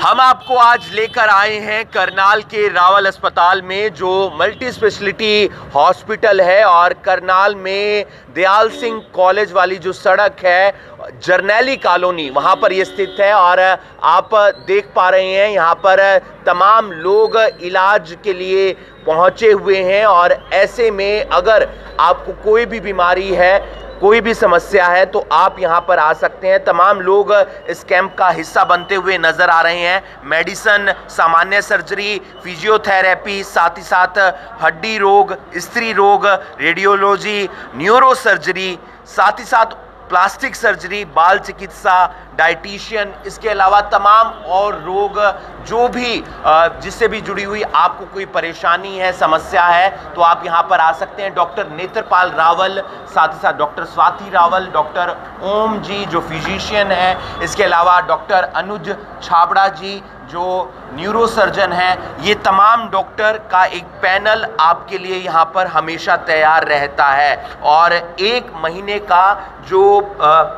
हम आपको आज लेकर आए हैं करनाल के रावल अस्पताल में, जो मल्टी स्पेशलिटी हॉस्पिटल है। और करनाल में दयाल सिंह कॉलेज वाली जो सड़क है, जरनैली कॉलोनी, वहाँ पर ये स्थित है। और आप देख पा रहे हैं यहाँ पर तमाम लोग इलाज के लिए पहुँचे हुए हैं। और ऐसे में अगर आपको कोई भी बीमारी है, कोई भी समस्या है, तो आप यहां पर आ सकते हैं। तमाम लोग इस कैंप का हिस्सा बनते हुए नजर आ रहे हैं। मेडिसिन, सामान्य सर्जरी, फिजियोथेरेपी, साथ ही साथ हड्डी रोग, स्त्री रोग, रेडियोलॉजी, न्यूरो सर्जरी, साथ ही साथ प्लास्टिक सर्जरी, बाल चिकित्सा, डाइटिशियन, इसके अलावा तमाम और रोग जो भी जिससे भी जुड़ी हुई आपको कोई परेशानी है, समस्या है, तो आप यहां पर आ सकते हैं। डॉक्टर नेत्रपाल रावल, साथ ही साथ डॉक्टर स्वाति रावल, डॉक्टर ओम जी जो फिजिशियन है, इसके अलावा डॉक्टर अनुज छाबड़ा जी जो न्यूरो सर्जन हैं, ये तमाम डॉक्टर का एक पैनल आपके लिए यहाँ पर हमेशा तैयार रहता है। और एक महीने का जो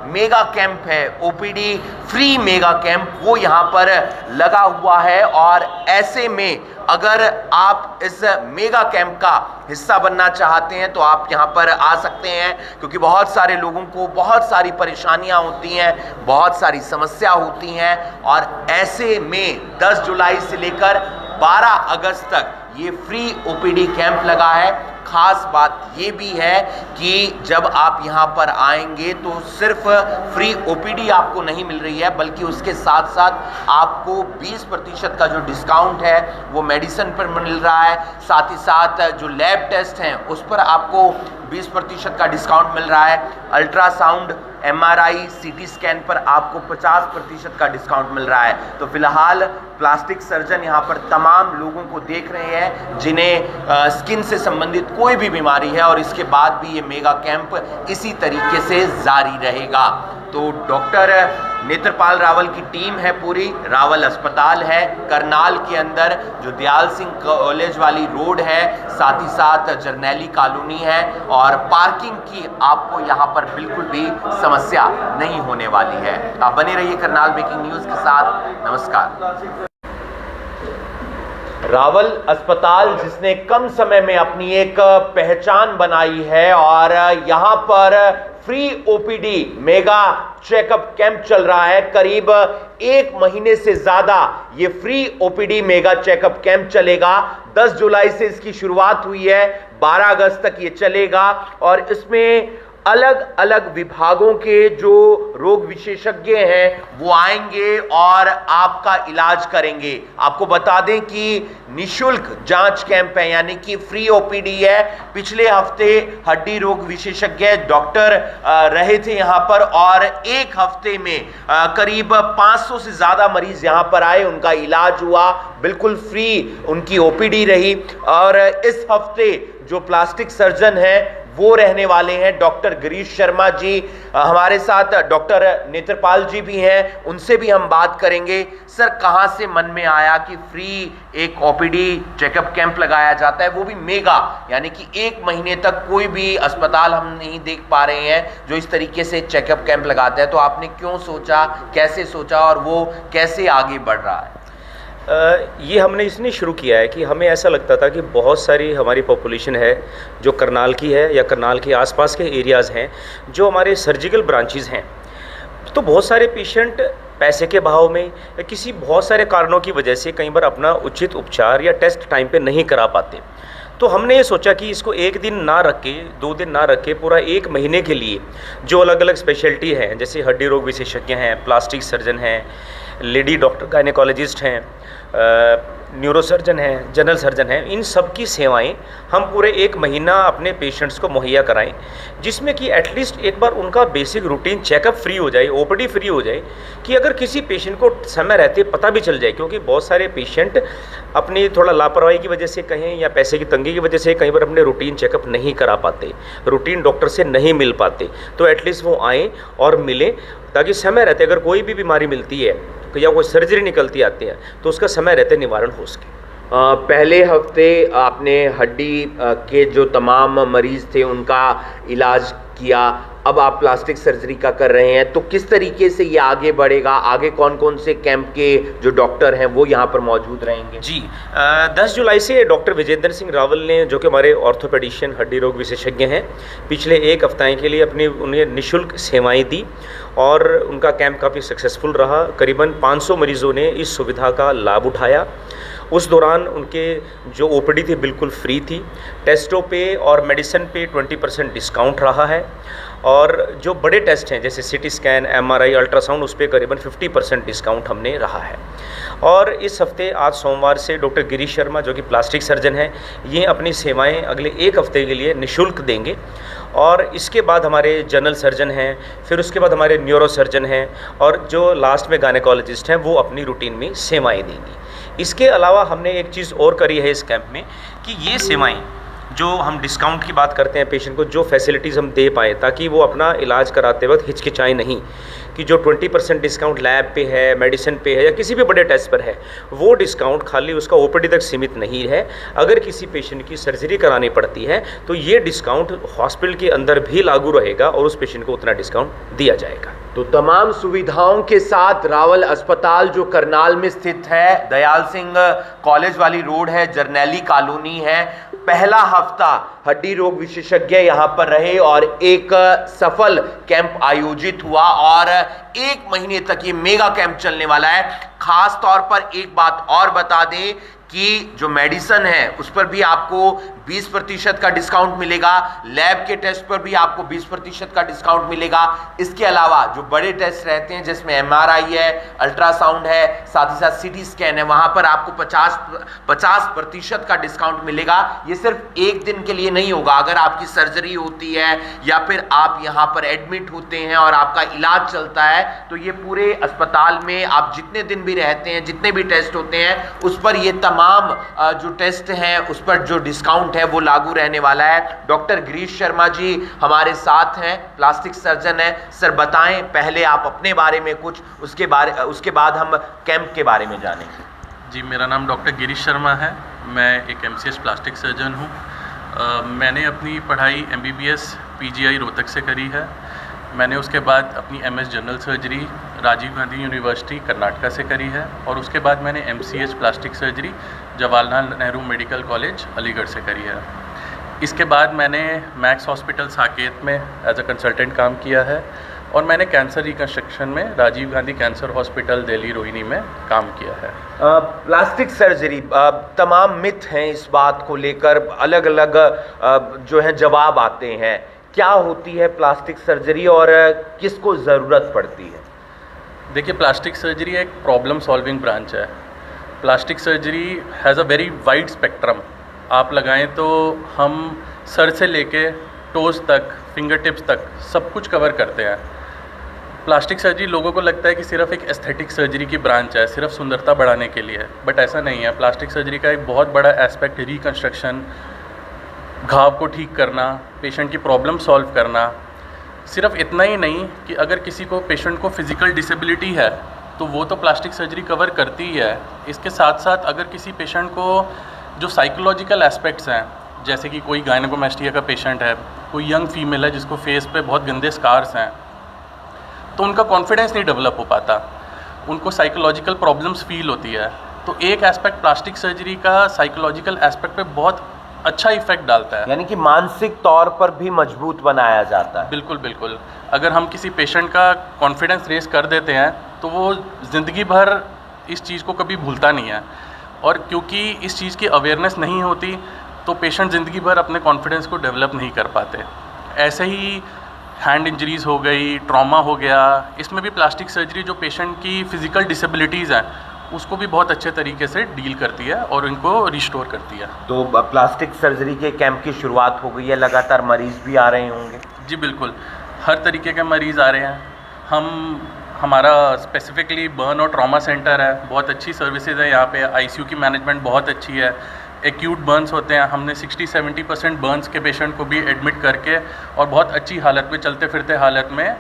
मेगा कैंप है, ओपीडी फ्री मेगा कैंप, वो यहाँ पर लगा हुआ है। और ऐसे में अगर आप इस मेगा कैंप का हिस्सा बनना चाहते हैं तो आप यहाँ पर आ सकते हैं, क्योंकि बहुत सारे लोगों को बहुत सारी परेशानियां होती हैं, बहुत सारी समस्या होती हैं। और ऐसे में 10 जुलाई से लेकर 12 अगस्त तक ये फ्री ओपीडी कैंप लगा है। खास बात ये भी है कि जब आप यहाँ पर आएंगे तो सिर्फ फ्री ओपीडी आपको नहीं मिल रही है, बल्कि उसके साथ साथ आपको 20% का जो डिस्काउंट है वो मेडिसिन पर मिल रहा है। साथ ही साथ जो लैब टेस्ट हैं उस पर आपको 20% का डिस्काउंट मिल रहा है। अल्ट्रासाउंड, एमआरआई, सीटी स्कैन पर आपको 50% का डिस्काउंट मिल रहा है। तो फिलहाल प्लास्टिक सर्जन यहाँ पर तमाम लोगों को देख रहे हैं जिन्हें स्किन से संबंधित कोई भी बीमारी है। और इसके बाद भी ये मेगा कैंप इसी तरीके से जारी रहेगा। तो डॉक्टर नेत्रपाल रावल की टीम है, पूरी रावल अस्पताल है करनाल के अंदर, जो दयाल सिंह कॉलेज वाली रोड है, साथ ही साथ जरनैली कॉलोनी है। और पार्किंग की आपको यहाँ पर बिल्कुल भी समस्या नहीं होने वाली है। आप बने रहिए करनाल ब्रेकिंग न्यूज के साथ। नमस्कार। रावल अस्पताल जिसने कम समय में अपनी एक पहचान बनाई है, और यहाँ पर free OPD mega checkup camp चल रहा है। करीब 1 महीने से ज्यादा ये free OPD mega checkup camp चलेगा। 10 जुलाई से इसकी शुरुआत हुई है, 12 अगस्त तक ये चलेगा। और इसमें अलग अलग विभागों के जो रोग विशेषज्ञ हैं वो आएंगे और आपका इलाज करेंगे। आपको बता दें कि निशुल्क जांच कैंप है, यानी कि फ्री ओपीडी है। पिछले हफ्ते हड्डी रोग विशेषज्ञ डॉक्टर रहे थे यहाँ पर, और एक हफ्ते में करीब 500 से ज्यादा मरीज यहाँ पर आए, उनका इलाज हुआ, बिल्कुल फ्री उनकी ओपीडी रही। और इस हफ्ते जो प्लास्टिक सर्जन है वो रहने वाले हैं डॉक्टर गिरीश शर्मा जी। हमारे साथ डॉक्टर नेत्रपाल जी भी हैं, उनसे भी हम बात करेंगे। सर, कहां से मन में आया कि फ्री एक ओपीडी चेकअप कैंप लगाया जाता है, वो भी मेगा, यानी कि 1 महीने तक कोई भी अस्पताल हम नहीं देख पा रहे हैं जो इस तरीके से चेकअप कैंप लगाते हैं। तो आपने क्यों सोचा, कैसे सोचा, और वो कैसे आगे बढ़ रहा है? ये हमने इसलिए शुरू किया है कि हमें ऐसा लगता था कि बहुत सारी हमारी पॉपुलेशन है जो करनाल की है या करनाल के आसपास के एरियाज़ हैं जो हमारे सर्जिकल ब्रांचेज़ हैं। तो बहुत सारे पेशेंट पैसे के अभाव में या किसी बहुत सारे कारणों की वजह से कई बार अपना उचित उपचार या टेस्ट टाइम पे नहीं करा पाते। तो हमने ये सोचा कि इसको 1 दिन ना रख के, 2 दिन ना रख के, पूरा 1 महीने के लिए जो अलग अलग स्पेशलिटी हैं, जैसे हड्डी रोग विशेषज्ञ हैं, प्लास्टिक सर्जन हैं, लेडी डॉक्टर गायनेकोलॉजिस्ट हैं, न्यूरो सर्जन हैं, जनरल सर्जन हैं, इन सब की सेवाएं हम पूरे 1 महीना अपने पेशेंट्स को मुहैया कराएं, जिसमें कि एटलीस्ट एक बार उनका बेसिक रूटीन चेकअप फ्री हो जाए, ओपीडी फ्री हो जाए, कि अगर किसी पेशेंट को समय रहते पता भी चल जाए। क्योंकि बहुत सारे पेशेंट अपनी थोड़ा लापरवाही की वजह से कहें या पैसे की तंगी की वजह से कई बार अपने रूटीन चेकअप नहीं करा पाते, रूटीन डॉक्टर से नहीं मिल पाते। तो एटलीस्ट वो आएँ और मिलें, ताकि समय रहते अगर कोई भी बीमारी मिलती है या कोई सर्जरी निकलती आती है तो उसका समय रहते निवारण हो सके। पहले हफ्ते आपने हड्डी के जो तमाम मरीज थे उनका इलाज किया, अब आप प्लास्टिक सर्जरी का कर रहे हैं, तो किस तरीके से ये आगे बढ़ेगा? आगे कौन कौन से कैंप के जो डॉक्टर हैं वो यहाँ पर मौजूद रहेंगे? जी 10 जुलाई से डॉक्टर विजेंद्र सिंह रावल ने, जो कि हमारे ऑर्थोपेडिशियन हड्डी रोग विशेषज्ञ हैं, पिछले 1 हफ्ते के लिए उन्हें निःशुल्क सेवाएं दी और उनका कैंप काफ़ी सक्सेसफुल रहा। करीबन 500 मरीज़ों ने इस सुविधा का लाभ उठाया। उस दौरान उनके जो ओपीडी थी बिल्कुल फ्री थी। टेस्टों पे और मेडिसिन पे 20% डिस्काउंट रहा है और जो बड़े टेस्ट हैं जैसे सीटी स्कैन, एमआरआई, अल्ट्रासाउंड, उस पर करीबन 50% डिस्काउंट हमने रहा है। और इस हफ्ते आज सोमवार से डॉक्टर गिरीश शर्मा, जो कि प्लास्टिक सर्जन हैं, ये अपनी सेवाएं अगले 1 हफ्ते के लिए निःशुल्क देंगे। और इसके बाद हमारे जनरल सर्जन हैं, फिर उसके बाद हमारे न्यूरो सर्जन हैं और जो लास्ट में गायनेकोलॉजिस्ट हैं वो अपनी रूटीन में सेवाएं देंगी। इसके अलावा हमने एक चीज़ और करी है इस कैंप में कि ये सेवाएं जो हम डिस्काउंट की बात करते हैं पेशेंट को, जो फैसिलिटीज़ हम दे पाएँ ताकि वो अपना इलाज कराते वक्त हिचकिचाएँ नहीं, कि जो 20% डिस्काउंट लैब पे है, मेडिसिन पे है या किसी भी बड़े टेस्ट पर है, वो डिस्काउंट खाली उसका ओपीडी तक सीमित नहीं है। अगर किसी पेशेंट की सर्जरी करानी पड़ती है तो ये डिस्काउंट हॉस्पिटल के अंदर भी लागू रहेगा और उस पेशेंट को उतना डिस्काउंट दिया जाएगा। तो तमाम सुविधाओं के साथ रावल अस्पताल जो करनाल में स्थित है, दयाल सिंह कॉलेज वाली रोड है, जरनैली कॉलोनी है, पहला हफ्ता हड्डी रोग विशेषज्ञ यहाँ पर रहे और एक सफल कैंप आयोजित हुआ और 1 महीने तक ये मेगा कैंप चलने वाला है। खास तौर पर एक बात और बता दें कि जो मेडिसिन है उस पर भी आपको 20% का डिस्काउंट मिलेगा, लैब के टेस्ट पर भी आपको 20% का डिस्काउंट मिलेगा। इसके अलावा जो बड़े टेस्ट रहते हैं जिसमें एमआरआई है, अल्ट्रासाउंड है, साथ ही साथ सीटी स्कैन है, वहां पर आपको 50% का डिस्काउंट मिलेगा। ये सिर्फ 1 दिन के लिए नहीं होगा। अगर आपकी सर्जरी होती है या फिर आप यहाँ पर एडमिट होते हैं और आपका इलाज चलता है तो ये पूरे अस्पताल में आप जितने दिन भी रहते हैं, जितने भी टेस्ट होते हैं, उस पर ये तमाम जो टेस्ट हैं उस पर जो डिस्काउंट है वो लागू रहने वाला है। डॉक्टर गिरीश शर्मा जी हमारे साथ हैं, प्लास्टिक सर्जन हैं। सर बताएं पहले आप अपने बारे में कुछ, उसके बाद हम कैंप के बारे में जानेंगे। जी, मेरा नाम डॉक्टर गिरीश शर्मा है। मैं एक एमसीएस प्लास्टिक सर्जन हूँ। मैंने अपनी पढ़ाई एमबीबीएस पीजीआई रोहतक से करी है। मैंने उसके बाद अपनी MS general surgery Rajiv Gandhi university Karnataka से करी है और उसके बाद मैंने MCS plastic surgery Jawaharlal Nehru medical college Aligarh से करी है। इसके बाद मैंने मैक्स हॉस्पिटल साकेत में एज अ कंसल्टेंट काम किया है और मैंने कैंसर रिकन्स्ट्रक्शन में राजीव गांधी कैंसर हॉस्पिटल दिल्ली रोहिणी में काम किया है। प्लास्टिक सर्जरी, तमाम मिथ हैं इस बात को लेकर, अलग अलग जो है जवाब आते हैं। क्या होती है प्लास्टिक सर्जरी और किसको ज़रूरत पड़ती है? देखिए, प्लास्टिक सर्जरी एक प्रॉब्लम सॉल्विंग ब्रांच है। Plastic surgery has a very wide spectrum. आप लगाएं तो हम सर से लेके टोज तक, फिंगर टिप्स तक सब कुछ कवर करते हैं। प्लास्टिक सर्जरी लोगों को लगता है कि सिर्फ एक एस्थेटिक सर्जरी की ब्रांच है, सिर्फ सुंदरता बढ़ाने के लिए, बट ऐसा नहीं है। प्लास्टिक सर्जरी का एक बहुत बड़ा एस्पेक्ट रिकन्स्ट्रक्शन, घाव को ठीक करना, पेशेंट की प्रॉब्लम सॉल्व करना। सिर्फ इतना ही नहीं कि अगर किसी को पेशेंट को फिज़िकल डिसेबिलिटी है तो वो तो प्लास्टिक सर्जरी कवर करती ही है। इसके साथ साथ अगर किसी पेशेंट को जो साइकोलॉजिकल एस्पेक्ट्स हैं, जैसे कि कोई गायनेकोमेस्टिया का पेशेंट है, कोई यंग फीमेल है जिसको फेस पे बहुत गंदे स्कार्स हैं, तो उनका कॉन्फिडेंस नहीं डेवलप हो पाता, उनको साइकोलॉजिकल प्रॉब्लम्स फील होती है। तो एक एस्पेक्ट प्लास्टिक सर्जरी का साइकोलॉजिकल एस्पेक्ट पे बहुत अच्छा इफेक्ट डालता है, यानी कि मानसिक तौर पर भी मजबूत बनाया जाता है। बिल्कुल बिल्कुल। अगर हम किसी पेशेंट का कॉन्फिडेंस रेस कर देते हैं तो वो ज़िंदगी भर इस चीज़ को कभी भूलता नहीं है, और क्योंकि इस चीज़ की अवेयरनेस नहीं होती तो पेशेंट ज़िंदगी भर अपने कॉन्फिडेंस को डेवलप नहीं कर पाते। ऐसे ही हैंड इंजरीज़ हो गई, ट्रॉमा हो गया, इसमें भी प्लास्टिक सर्जरी जो पेशेंट की फ़िज़िकल डिसेबिलिटीज़ हैं उसको भी बहुत अच्छे तरीके से डील करती है और इनको रिस्टोर करती है। तो प्लास्टिक सर्जरी के कैंप की शुरुआत हो गई है, लगातार मरीज़ भी आ रहे होंगे? जी बिल्कुल, हर तरीके के मरीज़ आ रहे हैं। हमारा स्पेसिफिकली बर्न और ट्रॉमा सेंटर है, बहुत अच्छी सर्विसेज है यहाँ पे। आईसीयू की मैनेजमेंट बहुत अच्छी है। एक्यूट बर्न्स होते हैं, हमने 60-70% बर्न्स के पेशेंट को भी एडमिट करके और बहुत अच्छी हालत में, चलते फिरते हालत में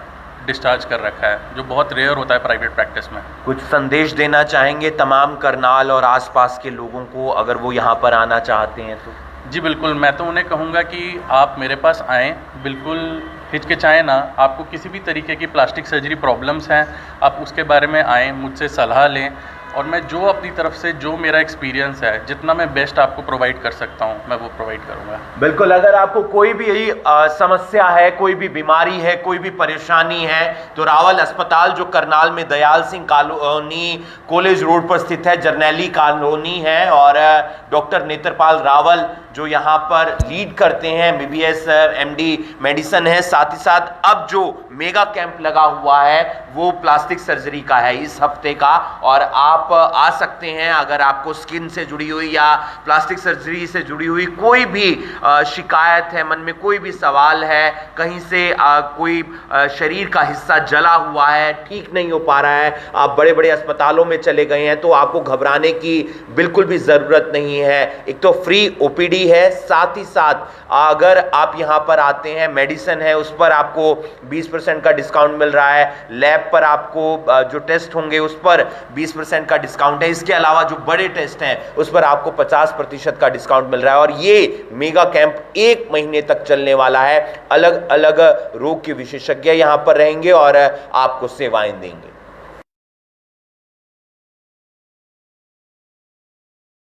डिस्चार्ज कर रखा है, जो बहुत रेयर होता है प्राइवेट प्रैक्टिस में। कुछ संदेश देना चाहेंगे तमाम करनाल और आसपास के लोगों को अगर वो यहाँ पर आना चाहते हैं तो? जी बिल्कुल, मैं तो उन्हें कहूँगा कि आप मेरे पास आएँ, बिल्कुल हिचकिचाएँ ना। आपको किसी भी तरीके की प्लास्टिक सर्जरी प्रॉब्लम्स हैं, आप उसके बारे में आएँ, मुझसे सलाह लें और मैं जो अपनी तरफ से जो मेरा एक्सपीरियंस है, जितना मैं बेस्ट आपको प्रोवाइड कर सकता हूँ, मैं वो प्रोवाइड करूँगा। बिल्कुल, अगर आपको कोई भी समस्या है, कोई भी बीमारी है, कोई भी परेशानी है, तो रावल अस्पताल जो करनाल में Dayal Singh colony college road पर स्थित है, जरनैली कॉलोनी है, और डॉक्टर नेत्रपाल रावल जो यहाँ पर लीड करते हैं, MBBS MD मेडिसिन है। साथ ही साथ अब जो मेगा कैंप लगा हुआ है वो प्लास्टिक सर्जरी का है इस हफ्ते का, और आप आ सकते हैं। अगर आपको स्किन से जुड़ी हुई या प्लास्टिक सर्जरी से जुड़ी हुई कोई भी शिकायत है, मन में कोई भी सवाल है, कहीं से कोई शरीर का हिस्सा जला हुआ है, ठीक नहीं हो पा रहा है, आप बड़े बड़े अस्पतालों में चले गए हैं, तो आपको घबराने की बिल्कुल भी ज़रूरत नहीं है। एक तो फ्री OPD है, साथ ही साथ अगर आप यहाँ पर आते हैं, मेडिसिन है उस पर आपको 20% का डिस्काउंट मिल रहा है, लैब पर आपको जो टेस्ट होंगे उस पर 20% का डिस्काउंट है। इसके अलावा जो बड़े टेस्ट हैं उस पर आपको 50% का डिस्काउंट मिल रहा है, और ये मेगा कैंप 1 महीने तक चलने वाला है। अलग अलग रोग के विशेषज्ञ यहाँ पर रहेंगे और आपको सेवाएं देंगे।